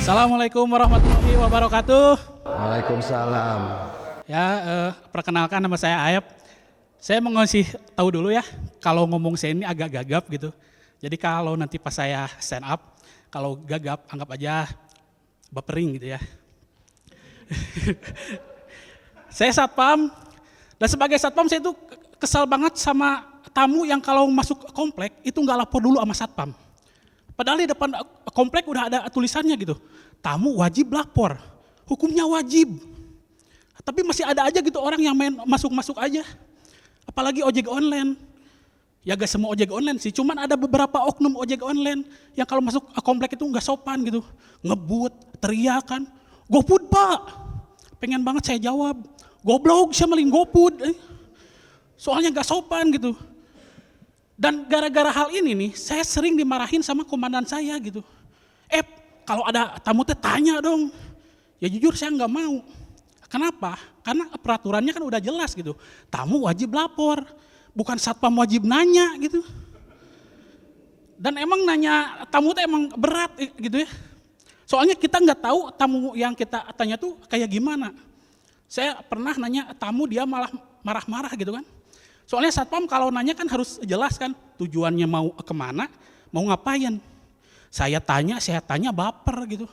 Assalamualaikum warahmatullahi wabarakatuh. Waalaikumsalam. Ya, perkenalkan nama saya Ayep. Saya mau ngasih tahu dulu ya, kalau ngomong saya ini agak gagap gitu. Jadi kalau nanti pas saya stand up, kalau gagap anggap aja bapering gitu ya. Saya satpam, dan sebagai satpam saya itu kesal banget sama tamu yang kalau masuk komplek itu nggak lapor dulu sama satpam. Padahal di depan komplek udah ada tulisannya gitu, tamu wajib lapor, hukumnya wajib. Tapi masih ada aja gitu orang yang main masuk-masuk aja. Apalagi ojek online. Ya gak semua ojek online sih, cuman ada beberapa oknum ojek online yang kalau masuk komplek itu gak sopan gitu. Ngebut, teriakan, GoFood pak. Pengen banget saya jawab, goblok saya maling GoFood. Soalnya gak sopan gitu. Dan gara-gara hal ini nih, saya sering dimarahin sama komandan saya gitu. Kalau ada tamu teh tanya dong. Ya jujur saya nggak mau. Kenapa? Karena peraturannya kan udah jelas gitu. Tamu wajib lapor, bukan satpam wajib nanya gitu. Dan emang nanya tamu teh emang berat gitu ya. Soalnya kita nggak tahu tamu yang kita tanya tuh kayak gimana. Saya pernah nanya tamu dia malah marah-marah gitu kan. Soalnya satpam kalau nanya kan harus jelas kan tujuannya mau kemana, mau ngapain. Saya tanya baper gitu.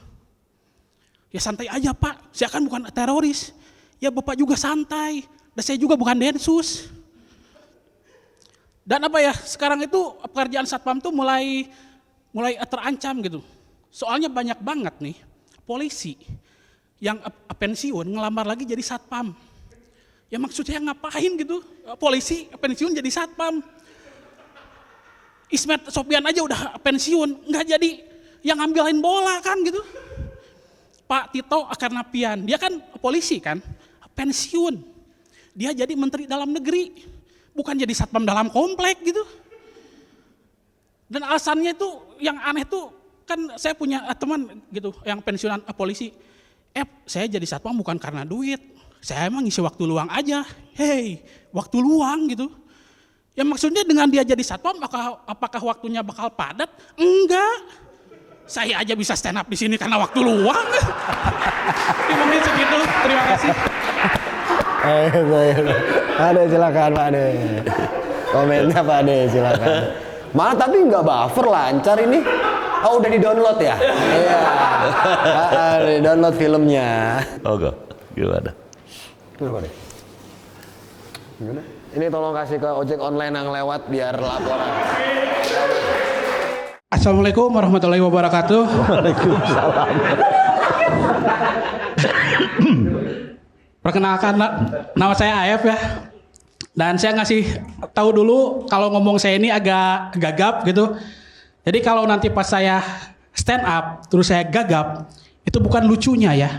Ya santai aja pak, saya kan bukan teroris. Ya bapak juga santai, dan saya juga bukan densus. Dan apa ya, sekarang itu pekerjaan satpam tuh mulai terancam gitu. Soalnya banyak banget nih polisi yang pensiun ngelamar lagi jadi satpam. Ya maksudnya ngapain gitu, polisi pensiun jadi satpam. Ismet Sopyan aja udah pensiun, nggak jadi yang ngambilin bola kan gitu. Pak Tito Akarnapian, dia kan polisi kan, pensiun. Dia jadi menteri dalam negeri, bukan jadi satpam dalam komplek gitu. Dan alasannya itu yang aneh tuh, kan saya punya teman gitu yang pensiunan polisi. Saya jadi satpam bukan karena duit. Saya emang ngisi waktu luang aja. Hei, waktu luang gitu. Ya maksudnya dengan dia jadi satpam, apakah waktunya bakal padat? Enggak. Saya aja bisa stand up di sini karena waktu luang. Mungkin segitu. Terima kasih. Ade silakan Pak Ade. Komennya Pak Ade silakan. Malah tapi nggak buffer, lancar ini. Oh udah di download ya? Iya. Di download filmnya. Oke, gimana? Gimana? Ini tolong kasih ke ojek online yang lewat biar laporan. Assalamualaikum warahmatullahi wabarakatuh. Waalaikumsalam. Perkenalkan nama saya Ayep ya. Dan saya ngasih tahu dulu kalau ngomong saya ini agak gagap gitu. Jadi kalau nanti pas saya stand up terus saya gagap, itu bukan lucunya ya.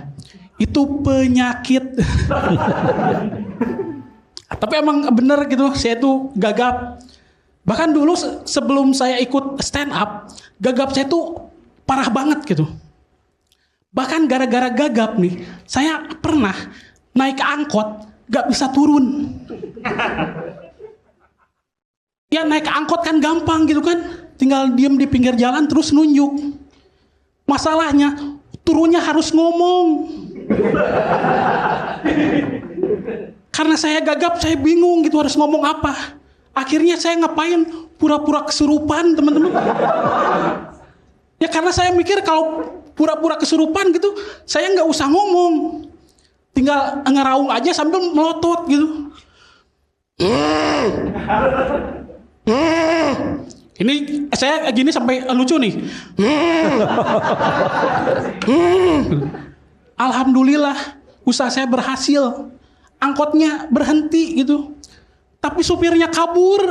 Itu penyakit. Tapi emang bener gitu, saya tuh gagap. Bahkan dulu sebelum saya ikut stand up, gagap saya tuh parah banget gitu. Bahkan gara-gara gagap nih, saya pernah naik angkot gak bisa turun. Ya naik angkot kan gampang gitu kan, tinggal diem di pinggir jalan terus nunjuk. Masalahnya turunnya harus ngomong. Karena saya gagap, saya bingung gitu harus ngomong apa. Akhirnya saya ngapain? Pura-pura kesurupan teman-teman. Ya karena saya mikir kalau pura-pura kesurupan gitu, saya nggak usah ngomong. Tinggal ngeraung aja sambil melotot gitu. Ini saya gini sampai lucu nih. Alhamdulillah usaha saya berhasil. Angkotnya berhenti gitu. Tapi supirnya kabur.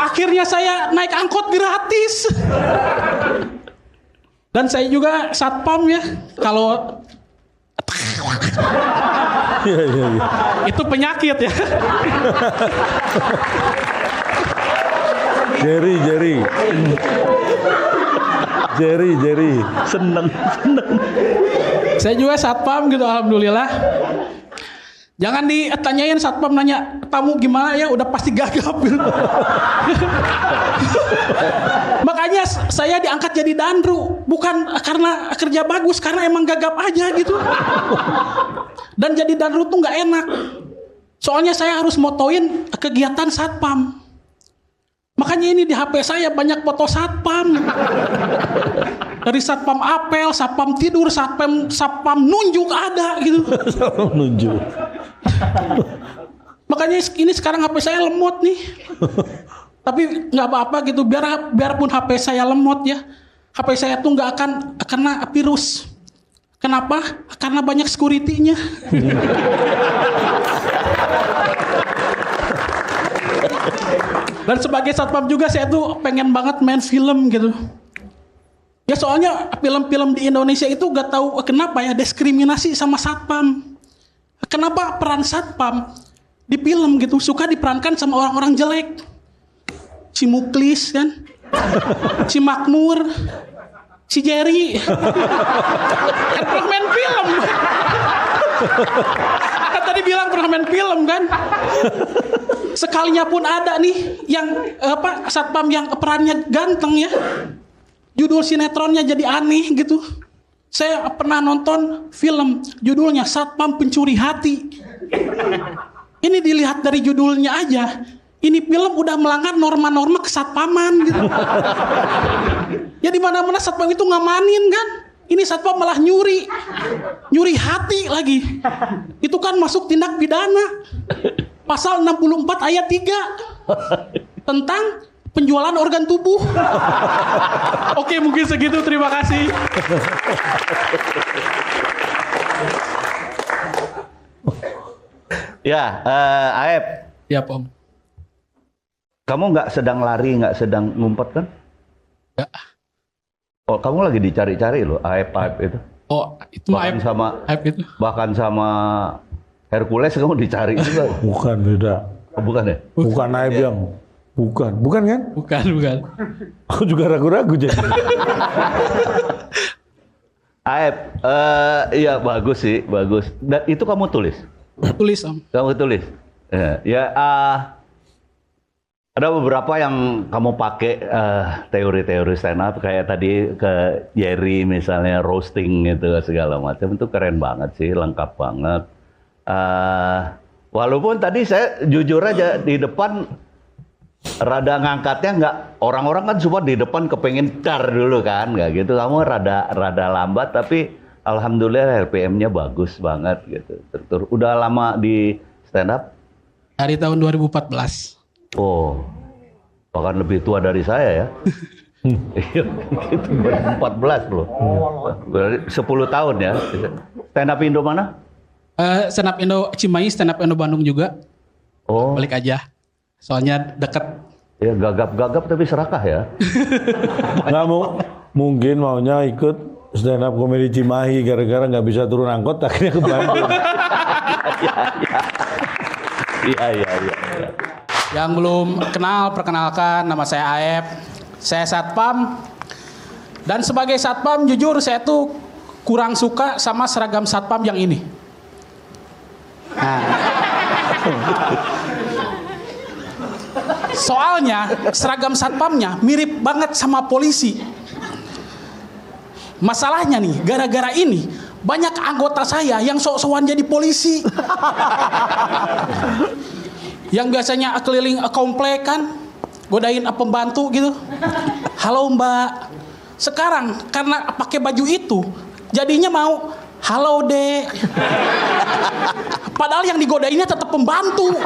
Akhirnya saya naik angkot gratis. Dan saya juga satpam ya. Kalau itu penyakit ya. Jerry, seneng. Saya juga satpam gitu, alhamdulillah. Jangan ditanyain satpam nanya, tamu gimana ya, udah pasti gagap. Makanya saya diangkat jadi dandru, bukan karena kerja bagus, karena emang gagap aja gitu. Dan jadi dandru tuh nggak enak. Soalnya saya harus motoin kegiatan satpam. Makanya ini di HP saya banyak foto satpam. Dari satpam apel, satpam tidur, satpam nunjuk ada gitu. Nunjuk. Makanya ini sekarang HP saya lemot nih. Tapi nggak apa-apa gitu, biarpun HP saya lemot ya, HP saya tuh nggak akan kena virus. Kenapa? Karena banyak security-nya. Dan sebagai satpam juga saya tuh pengen banget main film gitu. Ya soalnya film-film di Indonesia itu gak tahu kenapa ya diskriminasi sama satpam. Kenapa peran satpam di film gitu suka diperankan sama orang-orang jelek? Si Muklis kan, si Makmur, si Jerry. Kan pernah main film. Kan tadi bilang pernah main film kan. Sekalinya pun ada nih yang satpam yang perannya ganteng ya. Judul sinetronnya jadi aneh gitu. Saya pernah nonton film judulnya Satpam Pencuri Hati. Ini dilihat dari judulnya aja, ini film udah melanggar norma-norma kesatpaman gitu. Ya di mana-mana satpam itu ngamanin kan. Ini satpam malah nyuri hati lagi. Itu kan masuk tindak pidana. Pasal 64 ayat 3 tentang penjualan organ tubuh. Oke, mungkin segitu. Terima kasih. Ya, Aep. Ya, Om. Kamu nggak sedang lari, nggak sedang ngumpet kan? Ya. Oh, kamu lagi dicari-cari loh, Aep itu. Oh, itu bahkan sama Aep itu. Bahkan sama Hercules kamu dicari juga. Bukan, beda. Oh, bukan ya? Bukan Aib yang. Bukan kan? Bukan. Aku juga ragu-ragu jadi. Aep, iya bagus sih, bagus. Dan itu kamu tulis? Tulis, Om. Kamu tulis? Ya, ada beberapa yang kamu pakai teori-teori stand up kayak tadi ke Jerry misalnya roasting gitu segala macam, itu keren banget sih, lengkap banget. Walaupun tadi saya jujur aja di depan rada ngangkatnya nggak, orang-orang kan semua di depan kepengen dar dulu kan, nggak gitu. Kamu rada lambat tapi alhamdulillah RPM-nya bagus banget gitu. Udah lama di stand up? Dari tahun 2014. Oh, bahkan lebih tua dari saya ya. Iya, itu 2014 loh. Berarti 10 tahun ya. Stand up Indo mana? Stand up Indo Cimahi, stand up Indo Bandung juga. Oh, Balik aja. Soalnya deket. ya gagap-gagap tapi serakah ya. Nggak mungkin maunya ikut stand up komedi Cimahi gara-gara nggak bisa turun angkot akhirnya ke Bandung. Iya. Yang belum kenal, perkenalkan, nama saya Aep. Saya satpam. Dan sebagai satpam, jujur saya tuh kurang suka sama seragam satpam yang ini. Nah. Soalnya seragam satpamnya mirip banget sama polisi. Masalahnya nih, gara-gara ini banyak anggota saya yang sok-sokan jadi polisi. Yang biasanya keliling komplek kan, godain pembantu gitu. Halo Mbak. Sekarang karena pakai baju itu, jadinya mau halo Dek. Padahal yang digodainnya tetap pembantu.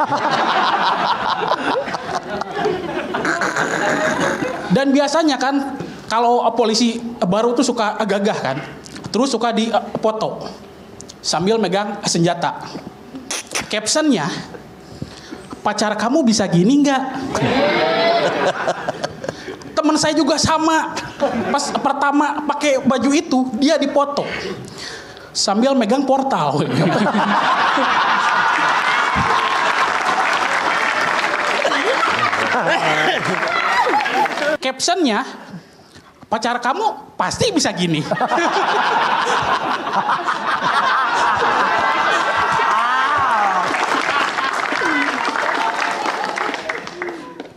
Dan biasanya kan kalau polisi baru tuh suka gagah kan, terus suka dipoto sambil megang senjata. Captionnya, pacar kamu bisa gini nggak? Teman saya juga sama. Pas pertama pakai baju itu, dia dipoto sambil megang portal. Captionnya, pacar kamu pasti bisa gini.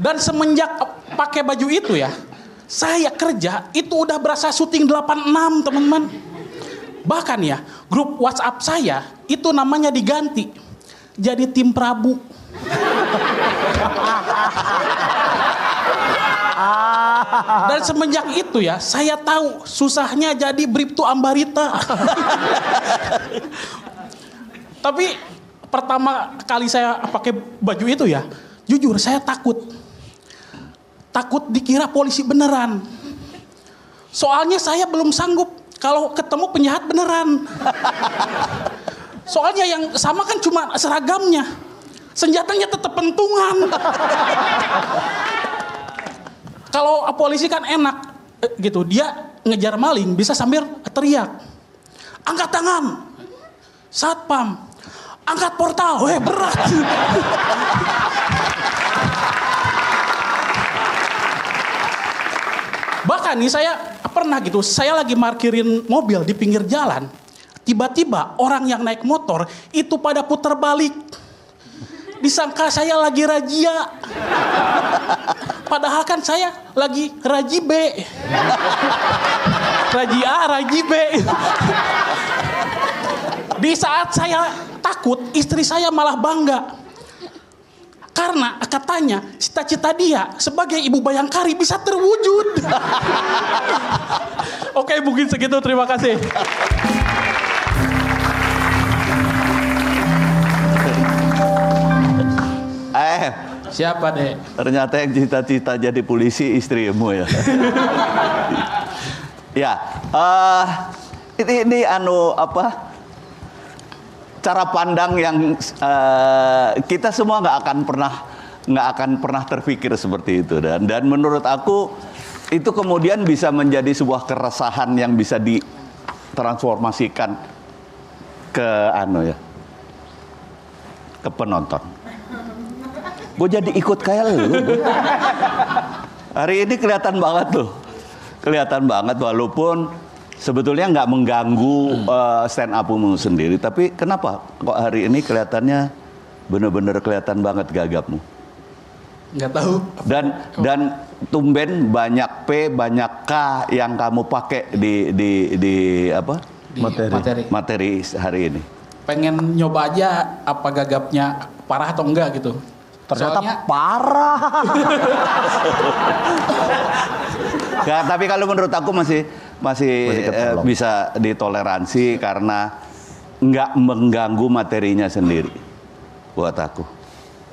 Dan semenjak pakai baju itu ya, saya kerja itu udah berasa syuting 86 teman-teman. Bahkan ya, grup WhatsApp saya itu namanya diganti jadi tim Prabu. Dan semenjak itu ya, saya tahu susahnya jadi Bribtu Ambarita. Tapi pertama kali saya pakai baju itu ya, jujur saya takut. Takut dikira polisi beneran. Soalnya saya belum sanggup kalau ketemu penjahat beneran. Soalnya yang sama kan cuma seragamnya. Senjatanya tetap pentungan. Kalau polisi kan enak gitu, dia ngejar maling bisa sambil teriak. Angkat tangan. Satpam. Angkat portal. Weh, berat. Bahkan nih saya pernah gitu, saya lagi parkirin mobil di pinggir jalan. Tiba-tiba orang yang naik motor itu pada putar balik. Disangka saya lagi razia. Padahal kan saya lagi raji B. Raji A, raji B. Di saat saya takut, istri saya malah bangga. Karena katanya cita-cita dia sebagai ibu bayangkari bisa terwujud. Oke, mungkin segitu. Terima kasih. Siapa deh? Ternyata yang cita-cita jadi polisi istrimu ya. Ya, ini cara pandang yang kita semua nggak akan pernah terpikir seperti itu, dan menurut aku itu kemudian bisa menjadi sebuah keresahan yang bisa ditransformasikan ke ke penonton. Gue jadi ikut kayak lu. Hari ini kelihatan banget walaupun sebetulnya nggak mengganggu stand up-mu sendiri, tapi kenapa kok hari ini kelihatannya bener-bener kelihatan banget gagapmu? Nggak tahu. Dan tumben banyak P, banyak K yang kamu pakai di materi hari ini. Pengen nyoba aja apa gagapnya parah atau enggak gitu. Ternyata Soalnya, parah. Ya, tapi kalau menurut aku masih bisa ditoleransi karena nggak mengganggu materinya sendiri. Buat aku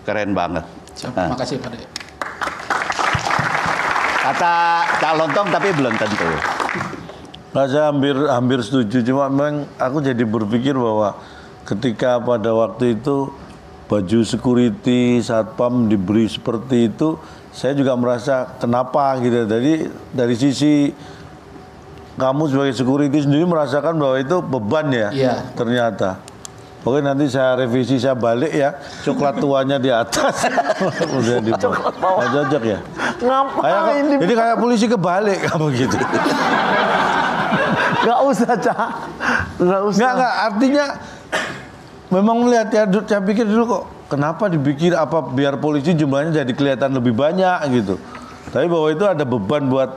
keren banget. Terima kasih Pak De. Kata Cak Lontong tapi belum tentu. Saya hampir setuju, cuma memang aku jadi berpikir bahwa ketika pada waktu itu baju security satpam diberi seperti itu, saya juga merasa kenapa gitu. Jadi dari sisi kamu sebagai security sendiri merasakan bahwa itu beban ya. Iya. Ternyata. Oke, nanti saya revisi, saya balik ya. Coklat tuanya di atas. Udah di bawah. Cocok ya. Ngapain? Jadi kayak polisi kebalik kamu gitu. Gak usah, Cak. Gak usah. Enggak, artinya memang melihat ya, saya pikir dulu kok kenapa dipikir apa biar polisi jumlahnya jadi kelihatan lebih banyak gitu. Tapi bahwa itu ada beban buat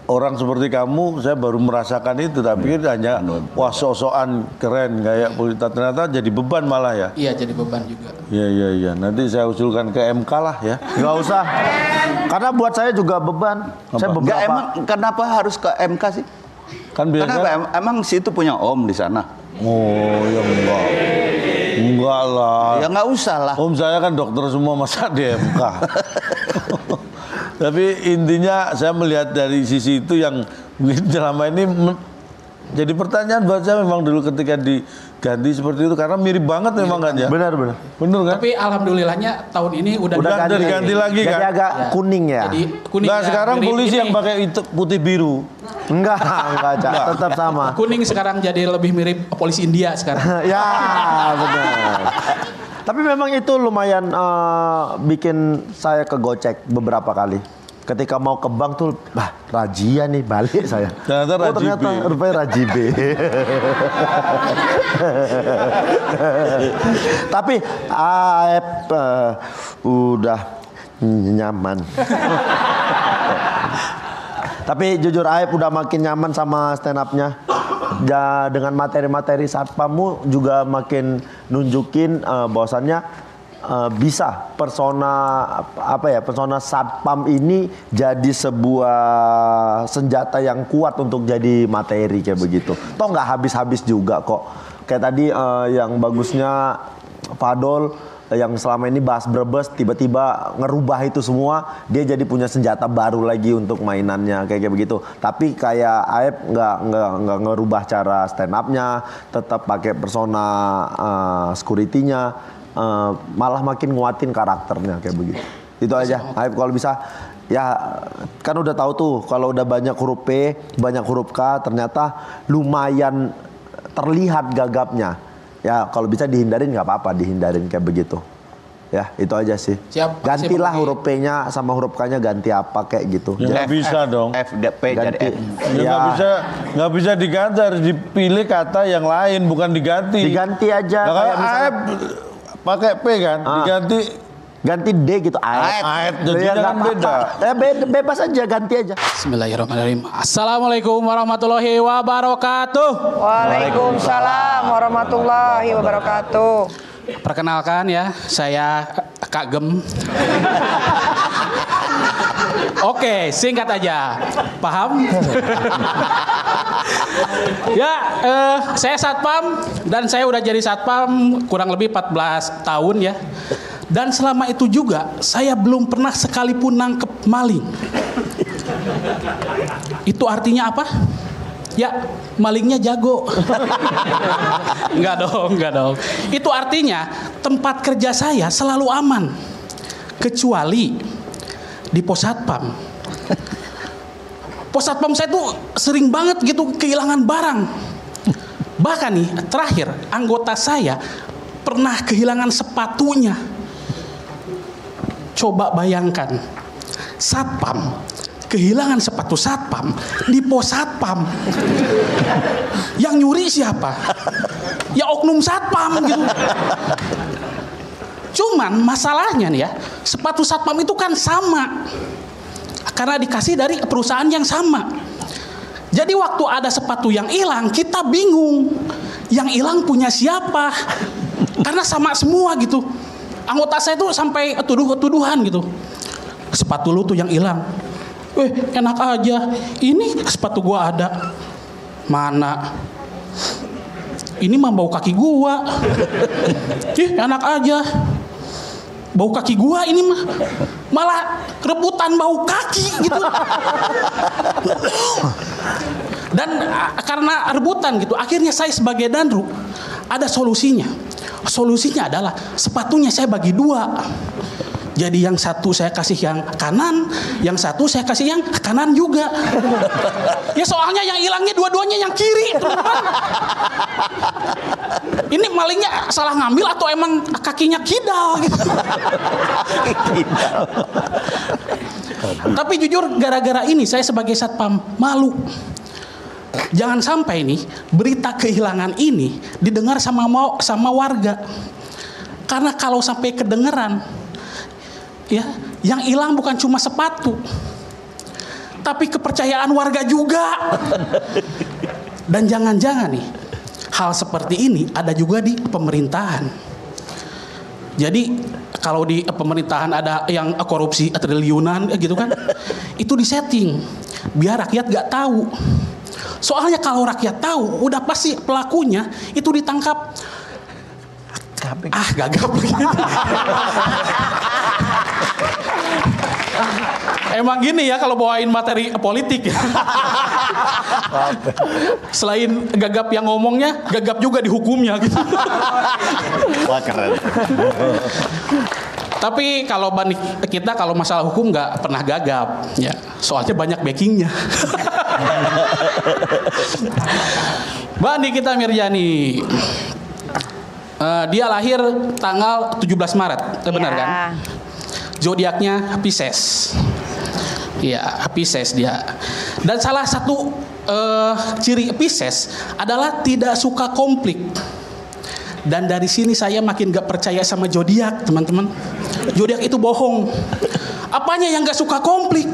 orang seperti kamu, saya baru merasakan itu. Tapi hanya wah sosokan keren kayak polisi, ternyata jadi beban malah ya. Iya, jadi beban juga. Iya. Nanti saya usulkan ke MK lah ya. Gak usah. Karena buat saya juga beban. Saya Enggak, beberapa. emang kenapa harus ke MK sih? Kan biasanya. Kenapa? Emang situ punya om di sana? Oh ya enggak lah. Ya nggak usah lah. Om saya kan dokter semua, masa di MK. Tapi intinya saya melihat dari sisi itu yang mungkin selama ini jadi pertanyaan buat saya memang dulu ketika diganti seperti itu, karena mirip banget memang kan ya. Benar. Bener kan? Tapi alhamdulillahnya tahun ini udah diganti lagi Jadi kan. agak kuning ya. Jadi kuning. Nah ya, sekarang mirip polisi ini. yang pakai putih biru. Enggak, Cak. Tetap sama. Kuning sekarang jadi lebih mirip polisi India sekarang. Ya, benar. Tapi memang itu lumayan bikin saya kegocek beberapa kali. Ketika mau ke bank tuh, razia nih, balik saya. Ternyata raji B. Rupanya raji B. Tapi Aep udah Nyaman. Tapi jujur Aib udah makin nyaman sama stand up-nya. Ya, dengan materi-materi satpammu juga makin nunjukin bahwasannya bisa persona satpam ini jadi sebuah senjata yang kuat untuk jadi materi kayak begitu. Toh nggak habis-habis juga kok. Kayak tadi yang bagusnya Fadol yang selama ini bahas Brebes tiba-tiba ngerubah itu semua, dia jadi punya senjata baru lagi untuk mainannya kayak begitu. Tapi kayak Aib nggak ngerubah cara stand up-nya, tetap pakai persona security-nya, malah makin nguatin karakternya kayak begitu. Itu aja Aib kalau bisa. Ya kan udah tahu tuh kalau udah banyak huruf P, banyak huruf K, ternyata lumayan terlihat gagapnya. Ya kalau bisa dihindarin nggak apa-apa, dihindarin kayak begitu. Ya itu aja sih. Siap. Gantilah huruf P-nya sama huruf K-nya ganti apa kayak gitu. Ya nggak bisa dong. F, P jadi F. Ya nggak bisa diganti, harus dipilih kata yang lain, bukan diganti. Diganti aja. Nah, Kayak kalau Aib pakai P kan, diganti ganti D gitu. Aib, jadinya kan beda. Bebas aja, ganti aja. Bismillahirrahmanirrahim. Assalamualaikum warahmatullahi wabarakatuh. Waalaikumsalam warahmatullahi wabarakatuh. Perkenalkan ya, saya Kak Gem. Oke, singkat aja. Paham? Ya, saya satpam dan saya udah jadi satpam kurang lebih 14 tahun ya. Dan selama itu juga saya belum pernah sekalipun nangkep maling. Itu artinya apa? Ya, malingnya jago. Enggak dong. Itu artinya tempat kerja saya selalu aman. Kecuali di pos satpam. Pos satpam saya tuh sering banget gitu kehilangan barang. Bahkan nih, terakhir anggota saya pernah kehilangan sepatunya. Coba bayangkan, satpam kehilangan sepatu satpam di pos satpam. Yang nyuri siapa? Ya oknum satpam gitu. Cuman masalahnya nih ya, sepatu satpam itu kan sama. Karena dikasih dari perusahaan yang sama. Jadi waktu ada sepatu yang hilang, kita bingung. Yang hilang punya siapa? Karena sama semua gitu. Anggota saya tuh sampai tuduhan gitu. Sepatu lu tuh yang hilang. Enak aja. Ini sepatu gua ada. Mana? Ini mah bau kaki gua. Enak aja. Bau kaki gua ini mah. Malah rebutan bau kaki gitu. Dan karena rebutan gitu, akhirnya saya sebagai danru ada solusinya. Solusinya adalah sepatunya saya bagi dua. Jadi yang satu saya kasih yang kanan, yang satu saya kasih yang kanan juga. Ya soalnya yang hilangnya dua-duanya yang kiri. Ini malingnya salah ngambil atau emang kakinya kidal gitu. Tapi jujur gara-gara ini saya sebagai satpam malu. Jangan sampai nih berita kehilangan ini didengar sama warga. Karena kalau sampai kedengeran, ya, yang hilang bukan cuma sepatu, tapi kepercayaan warga juga. Dan jangan-jangan nih, hal seperti ini ada juga di pemerintahan. Jadi kalau di pemerintahan ada yang korupsi triliunan gitu kan, itu disetting biar rakyat gak tahu. Soalnya kalau rakyat tahu, udah pasti pelakunya itu ditangkap. Gagap gitu. Emang gini ya kalau bawain materi politik ya. Selain gagap yang ngomongnya, gagap juga dihukumnya gitu. Wah keren. Tapi kalau kita kalau masalah hukum nggak pernah gagap, ya soalnya banyak backingnya. Mbak Nikita Mirjani, dia lahir tanggal 17 Maret, benar kan? Zodiaknya Pisces. Iya, Pisces dia. Dan salah satu ciri Pisces adalah tidak suka konflik. Dan dari sini saya makin gak percaya sama zodiak, teman-teman. Zodiak itu bohong. Apanya yang gak suka konflik?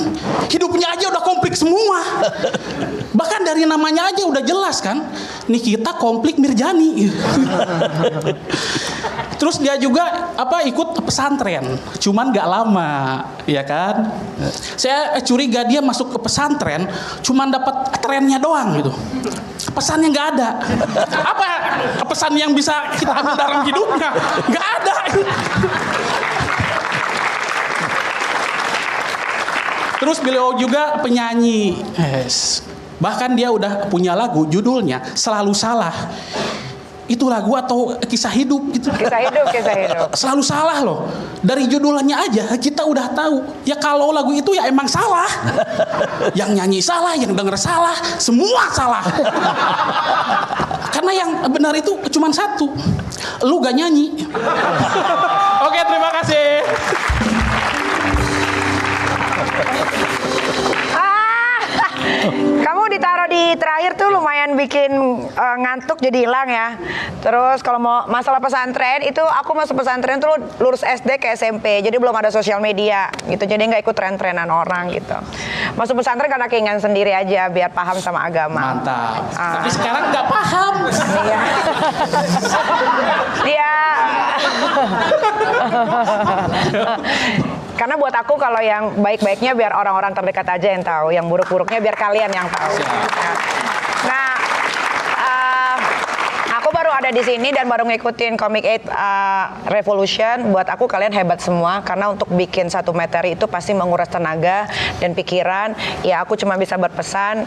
Hidupnya aja udah konflik semua. Bahkan dari namanya aja udah jelas kan. Nikita konflik Mirjani. Terus dia juga ikut pesantren, cuman gak lama, ya kan? Saya curiga dia masuk ke pesantren, cuman dapat trennya doang gitu. Pesannya nggak ada. Apa pesan yang bisa kita ambil dalam hidupnya? Nggak ada. Terus beliau juga penyanyi. Bahkan dia udah punya lagu judulnya Selalu Salah. Itu lagu atau kisah hidup gitu. Kisah hidup. Selalu salah loh. Dari judulnya aja kita udah tahu. Ya kalau lagu itu ya emang salah. Yang nyanyi salah, yang denger salah, semua salah. Karena yang benar itu cuma satu. Lu gak nyanyi. Oke, terima kasih. Kamu ditaruh di terakhir tuh lumayan bikin ngantuk jadi hilang ya. Terus kalau mau masalah pesantren itu aku masuk pesantren tuh lulus SD ke SMP. Jadi belum ada sosial media gitu. Jadi nggak ikut tren-trenan orang gitu. Masuk pesantren karena keinginan sendiri aja biar paham sama agama. Mantap. Tapi sekarang nggak paham. Iya. Dia karena buat aku kalau yang baik-baiknya biar orang-orang terdekat aja yang tahu, yang buruk-buruknya biar kalian yang tahu. Nah, aku baru ada di sini dan baru ngikutin Comic 8 Revolution. Buat aku kalian hebat semua karena untuk bikin satu materi itu pasti menguras tenaga dan pikiran. Ya aku cuma bisa berpesan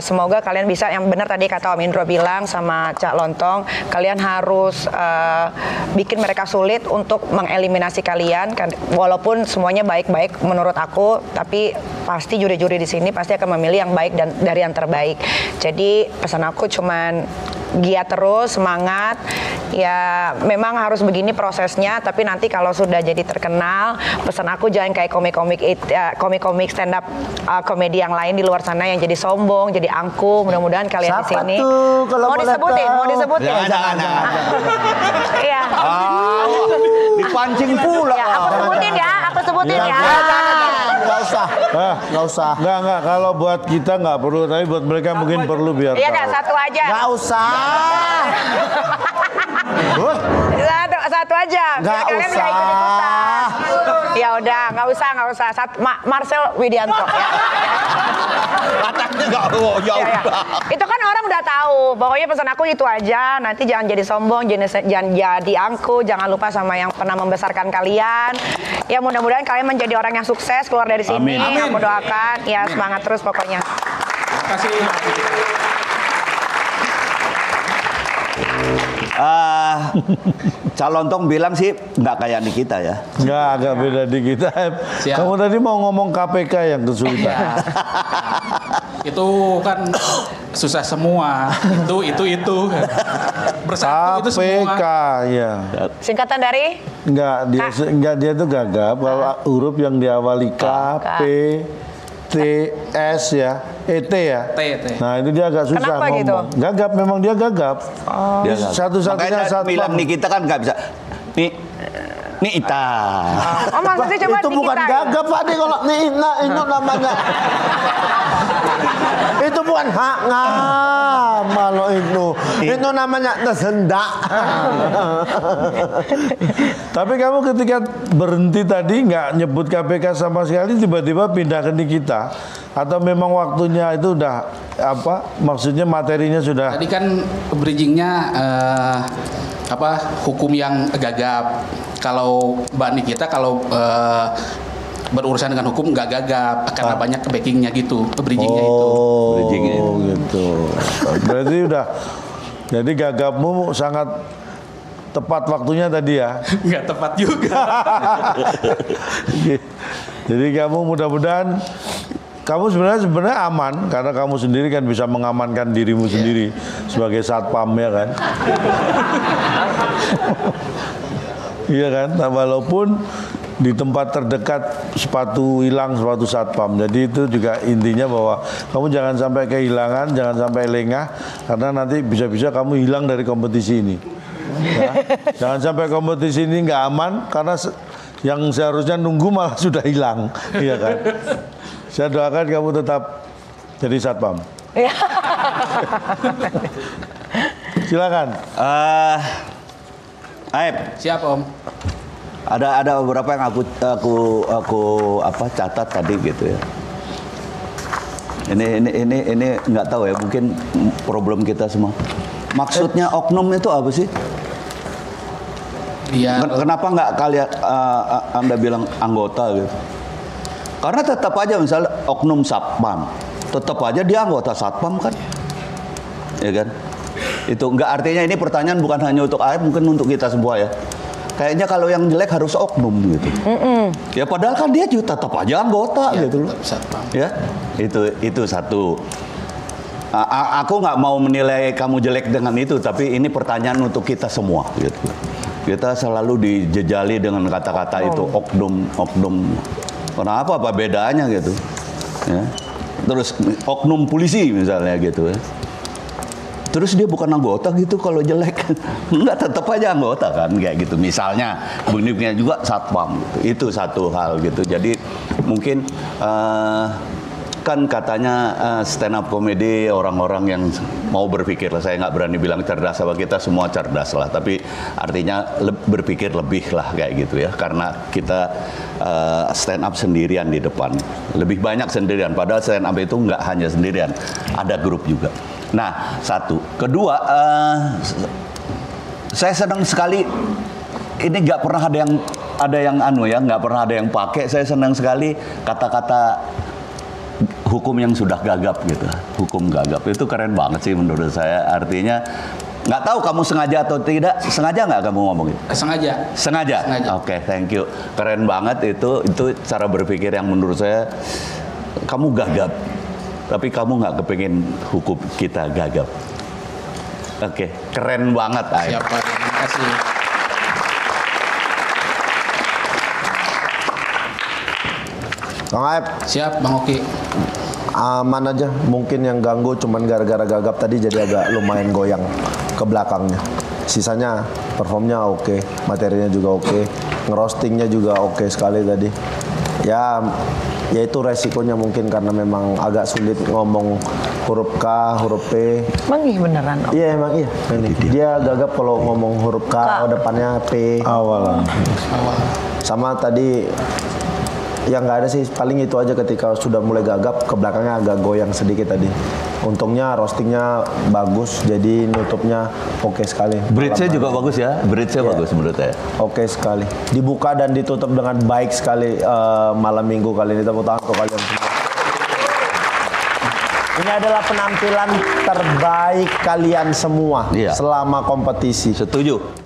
semoga kalian bisa, yang benar tadi kata Om Indro bilang sama Cak Lontong, kalian harus bikin mereka sulit untuk mengeliminasi kalian kan, walaupun semuanya baik-baik menurut aku, tapi pasti juri-juri di sini pasti akan memilih yang baik dan dari yang terbaik. Jadi pesan aku cuman giat terus, semangat. Ya memang harus begini prosesnya, tapi nanti kalau sudah jadi terkenal, pesan aku jangan kayak komik-komik stand up komedi yang lain di luar sana yang jadi sombong, jadi angkuh. Mudah-mudahan kalian di sini. Mau disebutin? Jangan. Iya. Dipancing pula. Ya, aku sebutin ya. Nggak usah. Nggak. Kalau buat kita nggak perlu, tapi buat mereka mungkin perlu biar Iya tahu. kan, satu aja. Nggak usah. Satu aja. Nggak Biar kalian usah. nggak ikut-ikutan. Ya udah, nggak usah. Marcel Widianto ya. Ya. Itu kan orang udah tahu. Pokoknya pesan aku itu aja. Nanti jangan jadi sombong, jangan jadi angkuh, jangan lupa sama yang pernah membesarkan kalian. Ya mudah-mudahan kalian menjadi orang yang sukses keluar dari sini. Amin. Aku doakan. Ya semangat terus pokoknya. Terima kasih. Calontong bilang sih nggak kayak Nikita ya. Nggak, agak beda dikit. Siap. Kamu tadi mau ngomong KPK yang kesulitan. Ya. Itu kan susah semua. Itu. Bersatu itu semua. KPK, ya. Singkatan dari? Enggak, dia tuh gagap. Kalau huruf yang diawali K, P, T, S ya, ET ya. T. Nah itu dia agak susah Kenapa ngomong. gitu? Gagap, memang dia gagap. Dia nggak. Satu-satunya Makanya satpam. bilang Nikita kan nggak bisa. Nih Ita. Oh maksudnya coba Itu bukan kita, gagap Pak De, kalau itu namanya. Itu bukan hak ngamal itu. Itu namanya tersendak. Tapi kamu ketika berhenti tadi nggak nyebut KPK sama sekali, tiba-tiba pindah ke Nikita, atau memang waktunya itu udah maksudnya materinya sudah. Tadi kan bridgingnya hukum yang gagap. Kalau Mbak Nikita berurusan dengan hukum nggak gagap karena banyak backingnya gitu, bridgingnya itu. Bridgingnya itu. Gitu. Berarti udah. Jadi gagapmu sangat tepat waktunya tadi ya. Nggak tepat juga. Jadi kamu mudah-mudahan kamu sebenarnya aman karena kamu sendiri kan bisa mengamankan dirimu sendiri sebagai satpam ya kan. Iya kan, nah, walaupun di tempat terdekat sepatu hilang, sepatu satpam. Jadi itu juga intinya bahwa kamu jangan sampai kehilangan, jangan sampai lengah, karena nanti bisa-bisa kamu hilang dari kompetisi ini. Ya. Jangan sampai kompetisi ini nggak aman, karena Yang seharusnya nunggu malah sudah hilang, iya kan? Saya doakan kamu tetap jadi satpam. Silakan. Aib, Siap Om. ada beberapa yang aku apa catat tadi gitu ya. Ini nggak tahu ya, mungkin problem kita semua. Maksudnya oknum itu apa sih? Biar Kenapa nggak kalian Anda bilang anggota gitu? Karena tetap aja misalnya oknum satpam, tetap aja dia anggota satpam kan, ya kan? Itu nggak artinya ini pertanyaan bukan hanya untuk Aib, mungkin untuk kita semua ya. Kayaknya kalau yang jelek harus oknum gitu. Ya padahal kan dia juga tetap aja anggota gitu loh. tetap satpam. Ya, itu satu. Aku nggak mau menilai kamu jelek dengan itu, tapi ini pertanyaan untuk kita semua gitu. Kita selalu dijejali dengan kata-kata itu oknum. Kenapa? Apa bedanya gitu? Ya. Terus oknum polisi misalnya gitu ya. Terus dia bukan anggota gitu kalau jelek. Enggak, tetap aja anggota kan kayak gitu. Misalnya bentuknya juga satpam gitu. Itu satu hal gitu. Jadi mungkin kan katanya stand up comedy orang-orang yang mau berpikir lah. Saya nggak berani bilang cerdas, apa kita semua cerdas lah. Tapi artinya berpikir lebih lah kayak gitu ya. Karena kita stand up sendirian di depan. Lebih banyak sendirian. Padahal stand up itu nggak hanya sendirian. Ada grup juga. Nah, satu. Kedua, saya senang sekali. Ini nggak pernah ada yang nggak pernah ada yang pakai. Saya senang sekali kata-kata hukum yang sudah gagap gitu. Hukum gagap itu keren banget sih menurut saya. Artinya nggak tahu kamu sengaja atau tidak. Sengaja nggak kamu ngomong itu? Sengaja. Sengaja. Oke, thank you. Keren banget itu cara berpikir yang menurut saya kamu gagap. Tapi kamu nggak kepingin hukum kita gagap. Oke, keren banget, Aib. Siap Pak. Terima kasih. Bang Aib, Siap Bang Oki. aman aja. Mungkin yang ganggu cuman gara-gara gagap tadi jadi agak lumayan goyang ke belakangnya. Sisanya performnya oke, materinya juga oke, ngerostingnya juga oke sekali tadi. Ya itu resikonya mungkin karena memang agak sulit ngomong huruf K, huruf P. Emang iya beneran Om? Iya emang iya. Dia gagap kalau ngomong huruf K, depannya P. Awalan. Sama tadi yang nggak ada sih, paling itu aja ketika sudah mulai gagap ke belakangnya agak goyang sedikit tadi. Untungnya roastingnya bagus, jadi nutupnya oke sekali. Bridge-nya juga bagus ya, bridge-nya Iya. bagus menurut saya. Oke sekali. Dibuka dan ditutup dengan baik sekali malam minggu kali ini. Tepuk tangan untuk kalian semua. Ini adalah penampilan terbaik kalian semua Iya. selama kompetisi. Setuju.